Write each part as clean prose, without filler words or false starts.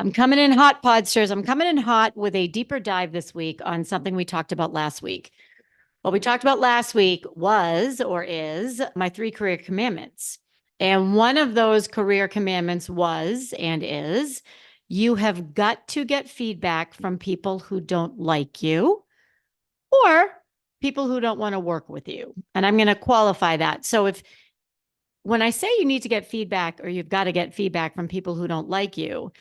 I'm coming in hot, Podsters. I'm coming in hot with a deeper dive this week on something we talked about last week. What we talked about last week was or is my 3 career commandments. And one of those career commandments was and is you have got to get feedback from people who don't like you or people who don't want to work with you. And I'm going to qualify that. So when I say you need to get feedback or you've got to get feedback from people who don't like you,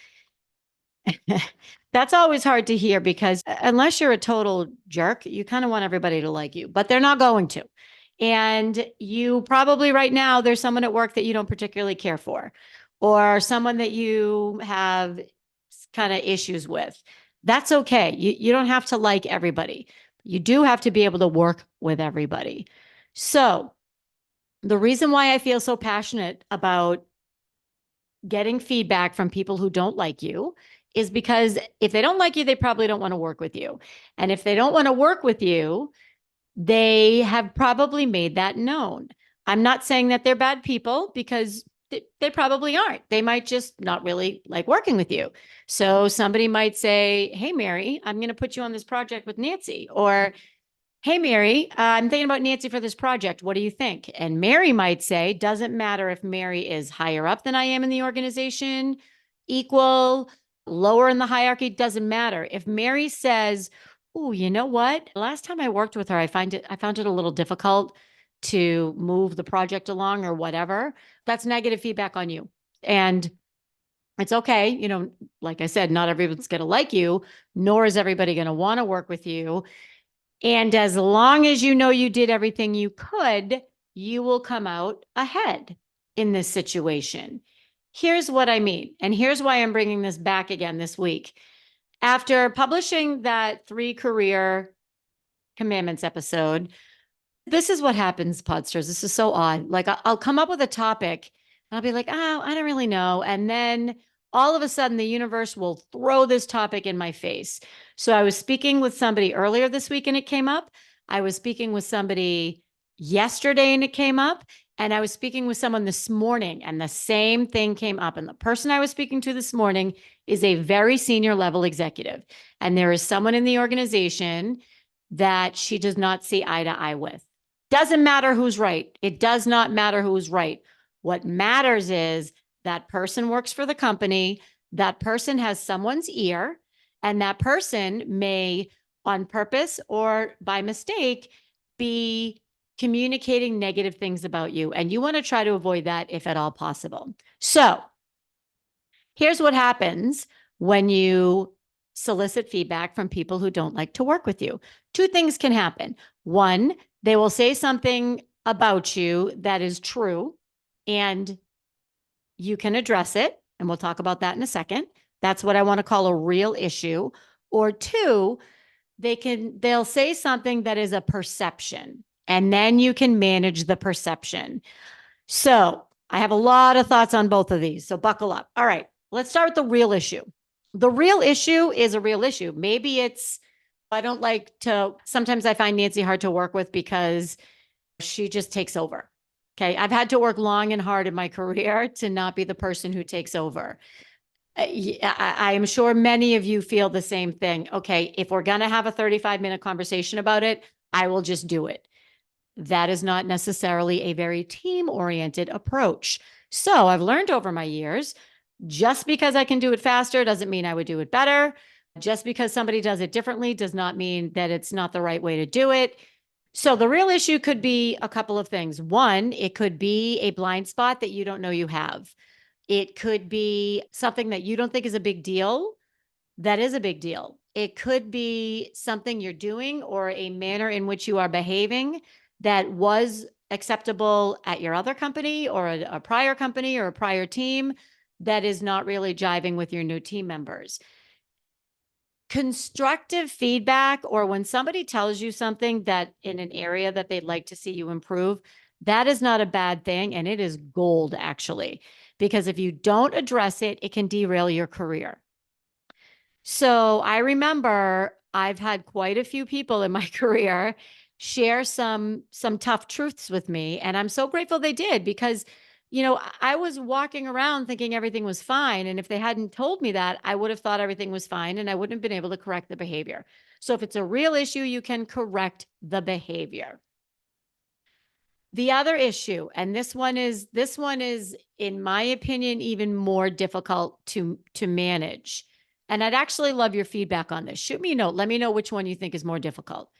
that's always hard to hear because unless you're a total jerk, you kind of want everybody to like you, but they're not going to. And you probably right now, there's someone at work that you don't particularly care for, or someone that you have kind of issues with. That's okay. You don't have to like everybody. You do have to be able to work with everybody. So, the reason why I feel so passionate about getting feedback from people who don't like you is because if they don't like you, they probably don't want to work with you. And if they don't want to work with you, they have probably made that known. I'm not saying that they're bad people because they probably aren't. They might just not really like working with you. So somebody might say, "Hey, Mary, I'm going to put you on this project with Nancy." Or, "Hey, Mary, I'm thinking about Nancy for this project. What do you think?" And Mary might say, doesn't matter if Mary is higher up than I am in the organization, equal, lower in the hierarchy, doesn't matter. If Mary says, "Oh, you know what? Last time I worked with her, I found it a little difficult to move the project along or whatever," that's negative feedback on you. And it's okay. Like I said, not everyone's going to like you, nor is everybody going to want to work with you. And as long as you know you did everything you could, you will come out ahead in this situation. Here's what I mean. And here's why I'm bringing this back again this week. After publishing that 3 career commandments episode, this is what happens, Podsters. This is so odd. Like I'll come up with a topic and I'll be like, "Oh, I don't really know." And then all of a sudden the universe will throw this topic in my face. So I was speaking with somebody earlier this week and it came up. I was speaking with somebody yesterday and it came up. And I was speaking with someone this morning and the same thing came up. And the person I was speaking to this morning is a very senior level executive. And there is someone in the organization that she does not see eye to eye with. Doesn't matter who's right. It does not matter who's right. What matters is that person works for the company, that person has someone's ear, and that person may, on purpose or by mistake, be communicating negative things about you. And you want to try to avoid that if at all possible. So here's what happens when you solicit feedback from people who don't like to work with you. 2 things can happen. One, they will say something about you that is true and you can address it. And we'll talk about that in a second. That's what I want to call a real issue. Or 2, they'll say something that is a perception and then you can manage the perception. So I have a lot of thoughts on both of these. So buckle up. All right, let's start with the real issue. The real issue is a real issue. Maybe sometimes I find Nancy hard to work with because she just takes over. Okay. I've had to work long and hard in my career to not be the person who takes over. I am sure many of you feel the same thing. Okay. If we're going to have a 35-minute conversation about it, I will just do it. That is not necessarily a very team-oriented approach. So I've learned over my years, just because I can do it faster doesn't mean I would do it better. Just because somebody does it differently does not mean that it's not the right way to do it. So the real issue could be a couple of things. One, it could be a blind spot that you don't know you have. It could be something that you don't think is a big deal that is a big deal. It could be something you're doing or a manner in which you are behaving that was acceptable at your other company or a prior company or a prior team that is not really jiving with your new team members. Constructive feedback, or when somebody tells you something that in an area that they'd like to see you improve, that is not a bad thing. And it is gold, actually, because if you don't address it, it can derail your career. So I remember I've had quite a few people in my career share some tough truths with me. And I'm so grateful they did because I was walking around thinking everything was fine. And if they hadn't told me that, I would have thought everything was fine and I wouldn't have been able to correct the behavior. So if it's a real issue, you can correct the behavior. The other issue, and this one is in my opinion even more difficult to manage. And I'd actually love your feedback on this. Shoot me a note. Let me know which one you think is more difficult.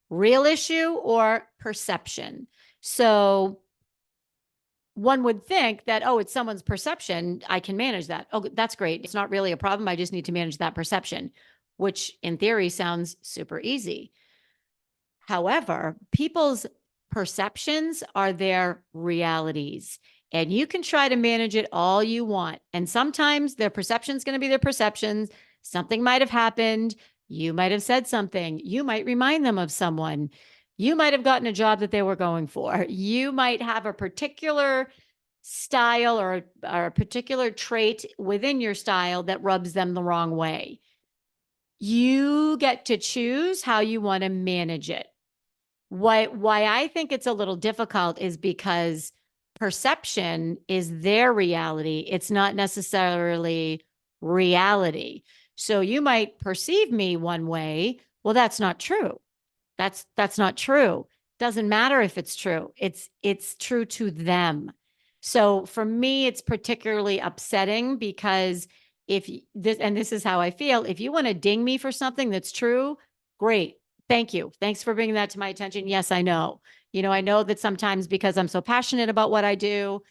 Real issue or perception. So one would think that, oh, it's someone's perception. I can manage that. Oh, that's great. It's not really a problem. I just need to manage that perception, which in theory sounds super easy. However, people's perceptions are their realities, and you can try to manage it all you want. And sometimes their perception is going to be their perceptions. Something might have happened. You might have said something. You might remind them of someone. You might have gotten a job that they were going for. You might have a particular style or a particular trait within your style that rubs them the wrong way. You get to choose how you want to manage it. Why I think it's a little difficult is because perception is their reality. It's not necessarily reality. So you might perceive me one way. Well, that's not true. That's not true. Doesn't matter if it's true. It's true to them. So for me, it's particularly upsetting because if this, and this is how I feel, if you want to ding me for something that's true, great. Thank you. Thanks for bringing that to my attention. Yes, I know. I know that sometimes because I'm so passionate about what I do,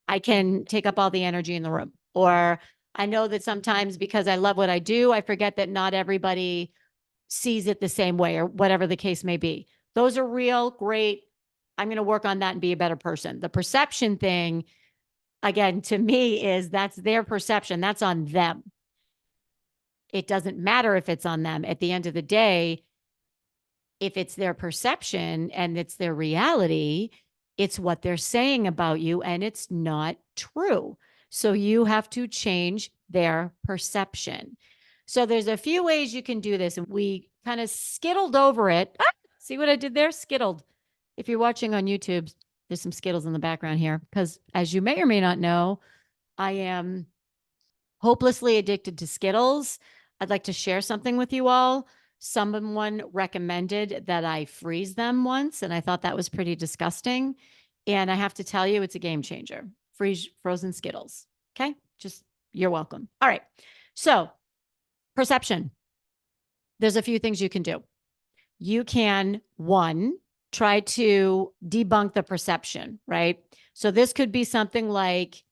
I can take up all the energy in the room. Or I know that sometimes because I love what I do, I forget that not everybody sees it the same way or whatever the case may be. Those are real, great. I'm going to work on that and be a better person. The perception thing, again, to me is that's their perception. That's on them. It doesn't matter if it's on them. At the end of the day, if it's their perception and it's their reality, it's what they're saying about you and it's not true. So you have to change their perception. So there's a few ways you can do this. And we kind of skittled over it. See what I did there? Skittled. If you're watching on YouTube, there's some Skittles in the background here because as you may or may not know, I am hopelessly addicted to Skittles. I'd like to share something with you all. Someone recommended that I freeze them once, and I thought that was pretty disgusting. And I have to tell you, it's a game changer. Freeze frozen Skittles. Okay. Just you're welcome. All right. So, perception. There's a few things you can do. You can, one, try to debunk the perception, right? So, this could be something like,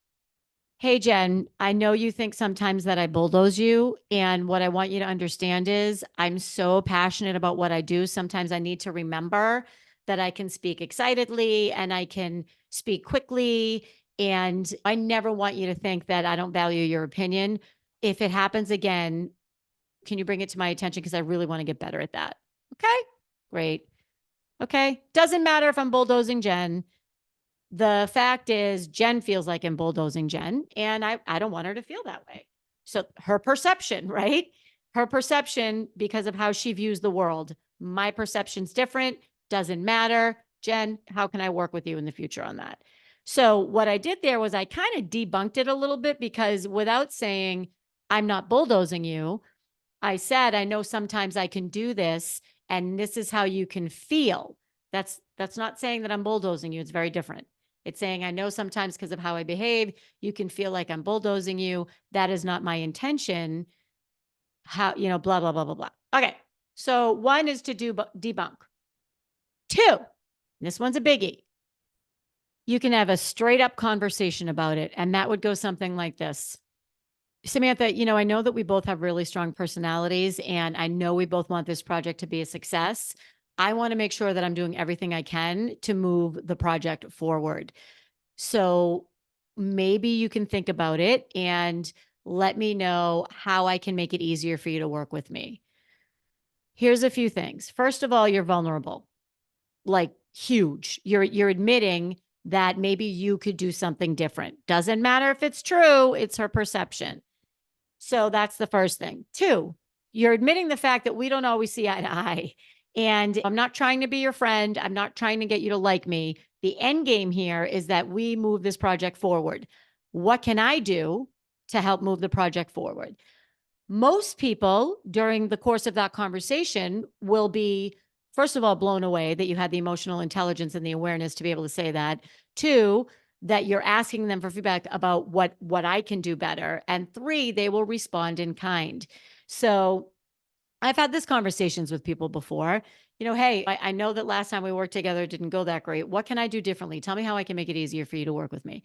hey, Jen, I know you think sometimes that I bulldoze you. And what I want you to understand is I'm so passionate about what I do. Sometimes I need to remember that I can speak excitedly and I can speak quickly. And I never want you to think that I don't value your opinion. If it happens again, can you bring it to my attention? Because I really want to get better at that. Okay, great. Okay. Doesn't matter if I'm bulldozing Jen. The fact is Jen feels like I'm bulldozing Jen and I don't want her to feel that way. So her perception, right? Her perception because of how she views the world. My perception's different. Doesn't matter. Jen, how can I work with you in the future on that? So what I did there was I kind of debunked it a little bit because without saying I'm not bulldozing you, I said, I know sometimes I can do this and this is how you can feel. That's not saying that I'm bulldozing you. It's very different. It's saying, I know sometimes because of how I behave, you can feel like I'm bulldozing you. That is not my intention. How, blah, blah, blah, blah, blah. Okay. So one is to do debunk. Two, this one's a biggie. You can have a straight up conversation about it. And that would go something like this. Samantha, I know that we both have really strong personalities and I know we both want this project to be a success. I want to make sure that I'm doing everything I can to move the project forward. So maybe you can think about it and let me know how I can make it easier for you to work with me. Here's a few things. First of all, you're vulnerable, like huge. You're admitting that maybe you could do something different. Doesn't matter if it's true, it's her perception. So that's the first thing. Two, you're admitting the fact that we don't always see eye to eye. And I'm not trying to be your friend. I'm not trying to get you to like me. The end game here is that we move this project forward. What can I do to help move the project forward? Most people during the course of that conversation will be, first of all, blown away that you had the emotional intelligence and the awareness to be able to say that. Two, that you're asking them for feedback about what I can do better. And three, they will respond in kind. So I've had this conversations with people before. Hey, I know that last time we worked together it didn't go that great. What can I do differently? Tell me how I can make it easier for you to work with me.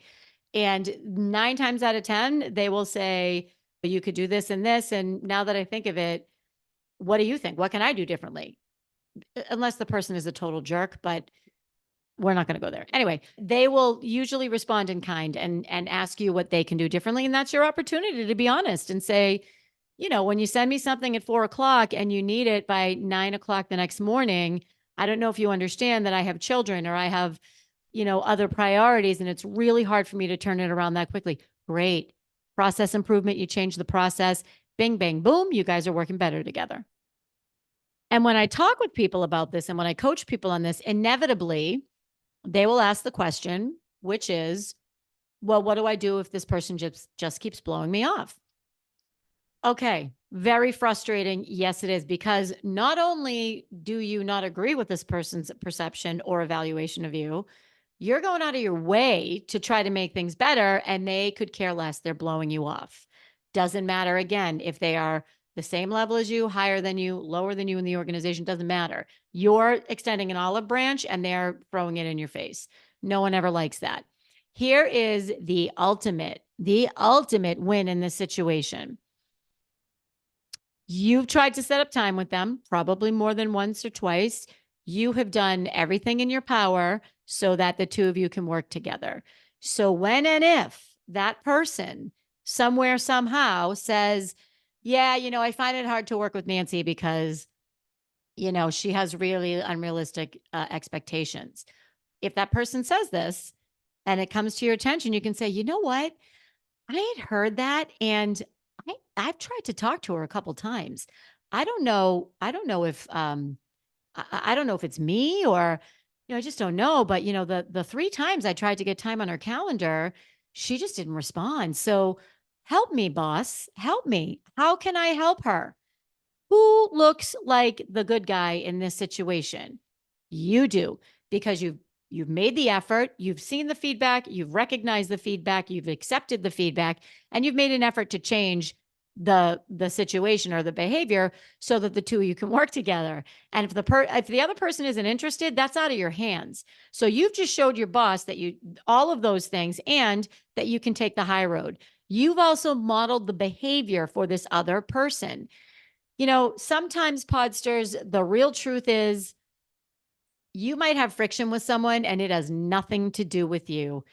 And 9 times out of 10, they will say, you could do this and this. And now that I think of it, what do you think? What can I do differently? Unless the person is a total jerk, but we're not going to go there. Anyway, they will usually respond in kind and ask you what they can do differently. And that's your opportunity to be honest and say, when you send me something at 4 o'clock and you need it by 9 o'clock the next morning, I don't know if you understand that I have children or I have, other priorities, and it's really hard for me to turn it around that quickly. Great. Process improvement. You change the process. Bing, bang, boom. You guys are working better together. And when I talk with people about this and when I coach people on this, inevitably they will ask the question, which is, well, what do I do if this person just keeps blowing me off? Okay, very frustrating. Yes, it is, because not only do you not agree with this person's perception or evaluation of you, you're going out of your way to try to make things better, and they could care less. They're blowing you off. Doesn't matter, again, if they are the same level as you, higher than you, lower than you in the organization, doesn't matter. You're extending an olive branch and they're throwing it in your face. No one ever likes that. Here is the ultimate win in this situation. You've tried to set up time with them, probably more than once or twice. You have done everything in your power so that the two of you can work together. So when and if that person somewhere, somehow says, yeah, I find it hard to work with Nancy because, she has really unrealistic expectations. If that person says this and it comes to your attention, you can say, you know what? I had heard that, and I've tried to talk to her a couple times. I don't know if, I don't know if it's me or, I just don't know, but, the 3 times I tried to get time on her calendar, she just didn't respond. So, help me, boss, help me. How can I help her? Who looks like the good guy in this situation? You do, because you've made the effort, you've seen the feedback, you've recognized the feedback, you've accepted the feedback, and you've made an effort to change the situation or the behavior so that the two of you can work together. And if the other person isn't interested, that's out of your hands. So you've just showed your boss that you all of those things and that you can take the high road. You've also modeled the behavior for this other person. Sometimes, Podsters, the real truth is you might have friction with someone and it has nothing to do with you.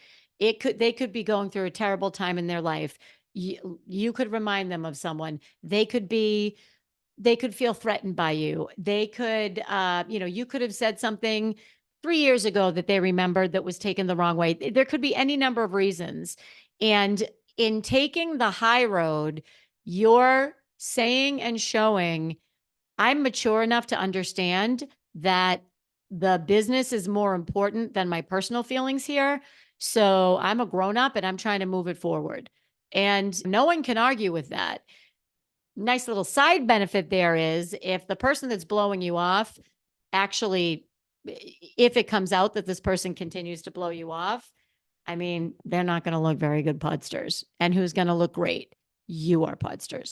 They could be going through a terrible time in their life. You could remind them of someone. They could feel threatened by you. They could, you could have said something 3 years ago that they remembered that was taken the wrong way. There could be any number of reasons. And in taking the high road, you're saying and showing, I'm mature enough to understand that the business is more important than my personal feelings here. So I'm a grown up and I'm trying to move it forward. And no one can argue with that. Nice little side benefit there is if the person that's blowing you off actually, if it comes out that this person continues to blow you off, I mean, they're not going to look very good, Podsters. And who's going to look great? You are, Podsters.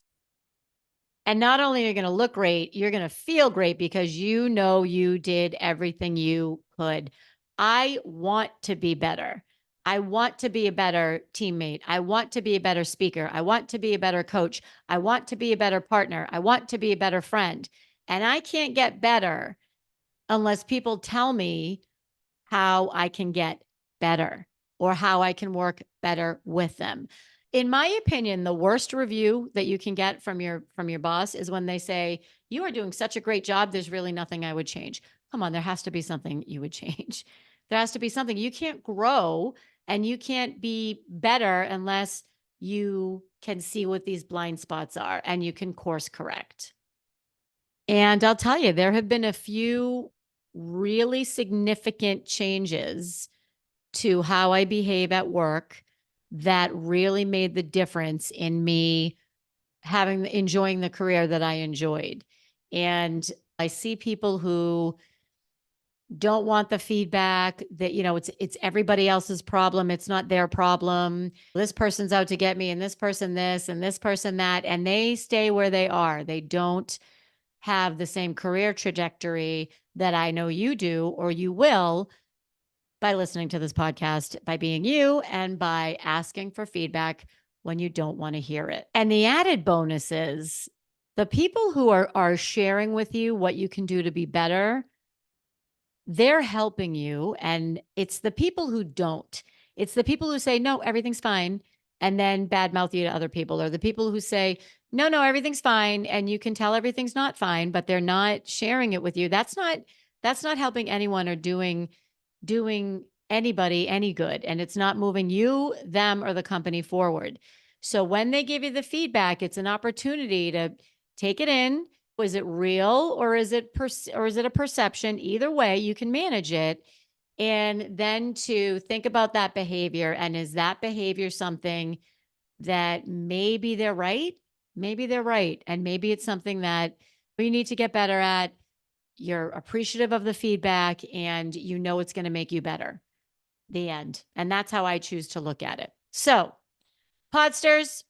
And not only are you going to look great, you're going to feel great because you did everything you could. I want to be better. I want to be a better teammate. I want to be a better speaker. I want to be a better coach. I want to be a better partner. I want to be a better friend. And I can't get better unless people tell me how I can get better or how I can work better with them. In my opinion, the worst review that you can get from your boss is when they say, "You are doing such a great job, there's really nothing I would change." Come on, there has to be something you would change. There has to be something. You can't grow and you can't be better unless you can see what these blind spots are and you can course correct. And I'll tell you, there have been a few really significant changes to how I behave at work that really made the difference in me enjoying the career that I enjoyed. And I see people who don't want the feedback that, it's everybody else's problem. It's not their problem. This person's out to get me, and this person this, and this person that, and they stay where they are. They don't have the same career trajectory that I know you do, or you will, by listening to this podcast, by being you, and by asking for feedback when you don't want to hear it. And the added bonus is the people who are sharing with you what you can do to be better, they're helping you. And it's the people who don't. It's the people who say, no, everything's fine, and then badmouth you to other people, or the people who say, no, no, everything's fine. And you can tell everything's not fine, but they're not sharing it with you. That's not helping anyone or doing anybody any good. And it's not moving you, them, or the company forward. So when they give you the feedback, it's an opportunity to take it in. Is it real, or is it a perception? Either way, you can manage it. And then to think about that behavior. And is that behavior something that maybe they're right? Maybe they're right. And maybe it's something that you need to get better at. You're appreciative of the feedback, and you know it's going to make you better. The end. And that's how I choose to look at it. So, Podsters,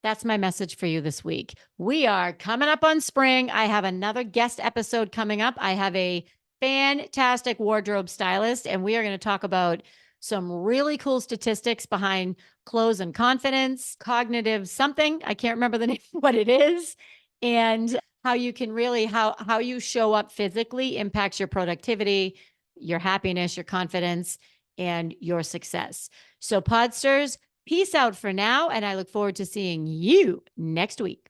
that's my message for you this week. We are coming up on spring. I have another guest episode coming up. I have a fantastic wardrobe stylist, and we are going to talk about some really cool statistics behind clothes and confidence, cognitive something. I can't remember the name, what it is, and how you can really, how you show up physically impacts your productivity, your happiness, your confidence, and your success. So, Podsters, peace out for now, and I look forward to seeing you next week.